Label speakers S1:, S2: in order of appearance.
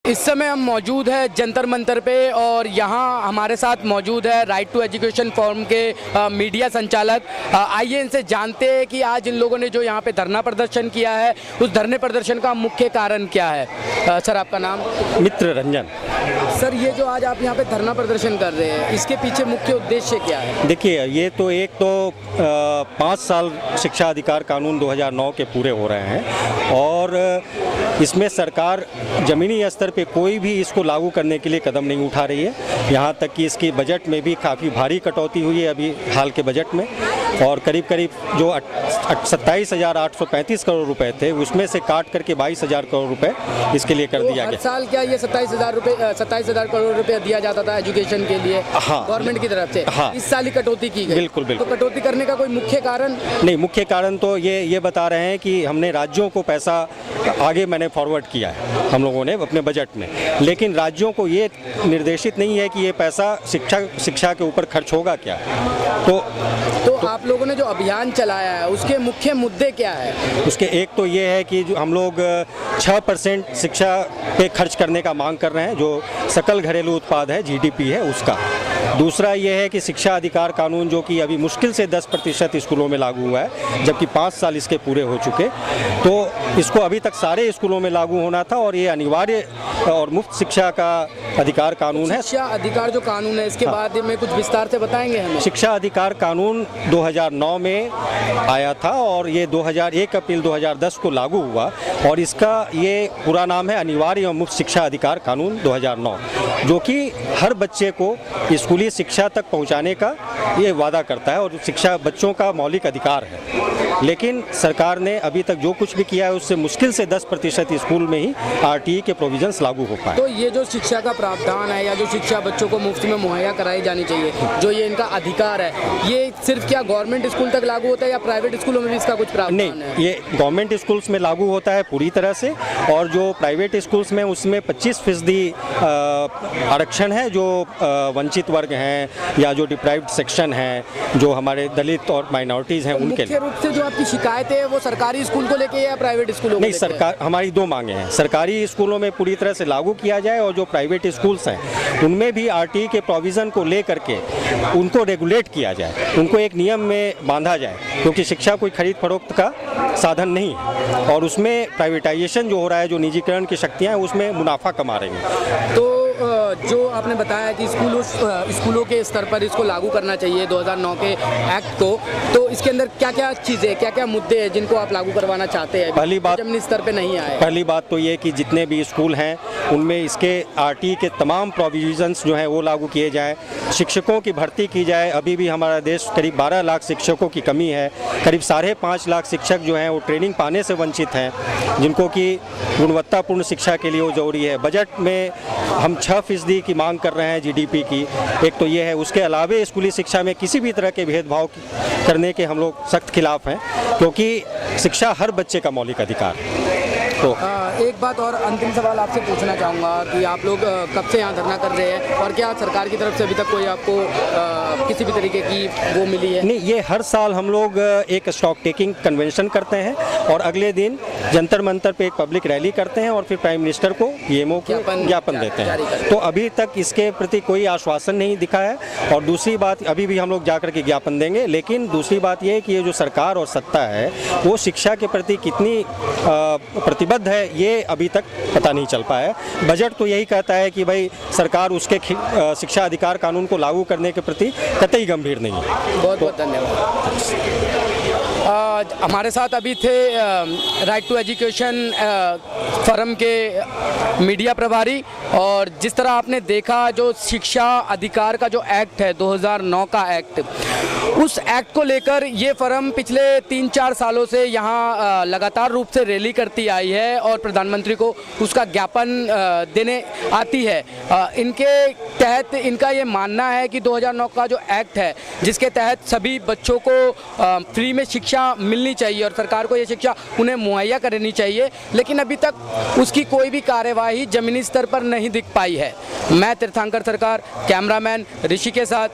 S1: इस समय हम मौजूद है जंतर मंतर पे और यहाँ हमारे साथ मौजूद है राइट टू एजुकेशन फोरम के मीडिया संचालक। आइए इनसे जानते हैं कि आज इन लोगों ने जो यहाँ पे धरना प्रदर्शन किया है उस धरने प्रदर्शन का मुख्य कारण क्या है। सर आपका नाम?
S2: मित्र रंजन।
S1: सर ये जो आज आप यहाँ पे धरना प्रदर्शन कर रहे हैं इसके पीछे मुख्य उद्देश्य क्या है?
S2: देखिए ये तो 5 साल शिक्षा अधिकार कानून 2009 के पूरे हो रहे हैं और इसमें सरकार ज़मीनी स्तर पे कोई भी इसको लागू करने के लिए कदम नहीं उठा रही है। यहाँ तक कि इसकी बजट में भी काफ़ी भारी कटौती हुई है अभी हाल के बजट में, और करीब जो 27,835 करोड़ रुपए थे उसमें से काट करके 22,000 करोड़ रुपए इसके लिए कर दिया गया।
S1: हर साल क्या ये 27,000 करोड़ रुपए दिया जाता था एजुकेशन के लिए गवर्नमेंट की तरफ से?
S2: हाँ।
S1: इस साल ही कटौती की गई।
S2: बिल्कुल बिल्कुल।
S1: तो कटौती करने का कोई मुख्य कारण?
S2: नहीं, मुख्य कारण तो ये बता रहे हैं कि हमने राज्यों को पैसा आगे मैंने फॉरवर्ड किया है हम लोगों ने अपने बजट में, लेकिन राज्यों को ये निर्देशित नहीं है कि ये पैसा शिक्षा के ऊपर खर्च होगा क्या। तो
S1: आप लोगों ने जो अभियान चलाया है उसके मुख्य मुद्दे क्या है?
S2: उसके एक तो ये है कि जो हम लोग 6% शिक्षा पे खर्च करने का मांग कर रहे हैं, जो सकल घरेलू उत्पाद है जीडीपी है उसका। दूसरा ये है कि शिक्षा अधिकार कानून जो कि अभी मुश्किल से 10% स्कूलों में लागू हुआ है, जबकि 5 साल इसके पूरे हो चुके, तो इसको अभी तक सारे स्कूलों में लागू होना था और ये अनिवार्य और मुफ्त शिक्षा का अधिकार कानून है।
S1: शिक्षा अधिकार जो कानून है इसके बाद में कुछ विस्तार से बताएंगे हमें?
S2: शिक्षा अधिकार कानून 2009 में आया था और ये 1 अप्रैल 2010 को लागू हुआ और इसका ये पूरा नाम है अनिवार्य और मुफ्त शिक्षा अधिकार कानून 2009, जो कि हर बच्चे को स्कूली शिक्षा तक पहुंचाने का ये वादा करता है और शिक्षा बच्चों का मौलिक अधिकार है। लेकिन सरकार ने अभी तक जो कुछ भी किया है उससे मुश्किल से 10% स्कूल में ही आरटीई के प्रोविजंस लागू हो पाए।
S1: तो ये जो शिक्षा का प्रावधान है या जो शिक्षा बच्चों को मुफ्त में मुहैया कराई जानी चाहिए, जो ये इनका अधिकार है, ये सिर्फ क्या गवर्नमेंट स्कूल तक लागू होता है या प्राइवेट स्कूलों में भी इसका कुछ प्रावधान है?
S2: नहीं, ये गवर्नमेंट स्कूल्स में लागू होता है पूरी तरह से, और जो प्राइवेट स्कूल्स में उसमें 25% आरक्षण है जो वंचित वर्ग हैं या जो डिप्राइव्ड सेक्शन हैं, जो हमारे दलित और माइनॉरिटीज़ हैं उनके लिए।
S1: मुख्य रूप से जो आपकी शिकायत है वो सरकारी स्कूल को लेके या प्राइवेट स्कूलों को?
S2: नहीं, सरकार हमारी 2 मांगे हैं। सरकारी स्कूलों में पूरी तरह से लागू किया जाए और जो प्राइवेट स्कूल्स हैं उनमें भी आरटीई के प्रोविज़न को ले करके उनको रेगुलेट किया जाए, उनको एक नियम में बांधा जाए, क्योंकि शिक्षा कोई खरीद फरोख्त का साधन नहीं है और उसमें प्राइवेटाइजेशन जो हो रहा है, जो निजीकरण की शक्तियाँ हैं उसमें मुनाफा कमा रही हैं।
S1: तो जो आपने बताया कि स्कूलों के स्तर पर इसको लागू करना चाहिए 2009 के एक्ट को, तो इसके अंदर क्या क्या चीज़ें, क्या क्या मुद्दे हैं जिनको आप लागू करवाना चाहते हैं?
S2: पहली बात
S1: जमीनी स्तर पे नहीं आए।
S2: पहली बात तो ये कि जितने भी स्कूल हैं उनमें इसके आरटीई के तमाम प्रोविजंस जो हैं वो लागू किए जाएं। शिक्षकों की भर्ती की जाए। अभी भी हमारा देश करीब 12 लाख शिक्षकों की कमी है। करीब 5.5 लाख शिक्षक जो हैं वो ट्रेनिंग पाने से वंचित हैं, जिनको कि गुणवत्तापूर्ण शिक्षा के लिए वो जरूरी है। बजट में हम 6% की मांग कर रहे हैं जीडीपी की। एक तो ये है। उसके अलावा स्कूली शिक्षा में किसी भी तरह के भेदभाव करने के हम लोग सख्त खिलाफ हैं, क्योंकि शिक्षा हर बच्चे का मौलिक अधिकार है। तो
S1: एक बात और अंतिम सवाल आपसे पूछना चाहूँगा कि आप लोग कब से यहाँ धरना कर रहे हैं और क्या सरकार की तरफ से अभी तक कोई आपको किसी भी तरीके की वो मिली है?
S2: नहीं, ये हर साल हम लोग एक स्टॉक टेकिंग कन्वेंशन करते हैं और अगले दिन जंतर मंतर पे एक पब्लिक रैली करते हैं और फिर प्राइम मिनिस्टर को पीएमओ को ज्ञापन देते हैं। तो अभी तक इसके प्रति कोई आश्वासन नहीं दिखा है और दूसरी बात, अभी भी हम लोग जाकर के ज्ञापन देंगे, लेकिन दूसरी बात ये है कि ये जो सरकार और सत्ता है वो शिक्षा के प्रति कितनी प्रतिबद्ध है ये अभी तक पता नहीं चल पाया है। बजट तो यही कहता है कि भाई सरकार उसके शिक्षा अधिकार कानून को लागू करने के प्रति कतई गंभीर नहीं है।
S1: बहुत बहुत धन्यवाद। हमारे साथ अभी थे राइट टू एजुकेशन फोरम के मीडिया प्रभारी, और जिस तरह आपने देखा जो शिक्षा अधिकार का जो एक्ट है 2009 का एक्ट, उस एक्ट को लेकर ये फोरम पिछले 3-4 सालों से यहाँ लगातार रूप से रैली करती आई है और प्रधानमंत्री को उसका ज्ञापन देने आती है। इनके तहत इनका ये मानना है कि 2009 का जो एक्ट है जिसके तहत सभी बच्चों को फ्री में शिक्षा मिलनी चाहिए और सरकार को ये शिक्षा उन्हें मुहैया करनी चाहिए, लेकिन अभी तक उसकी कोई भी कार्यवाही जमीनी स्तर पर नहीं दिख पाई है। मैं तीर्थंकर सरकार, कैमरामैन ऋषि के साथ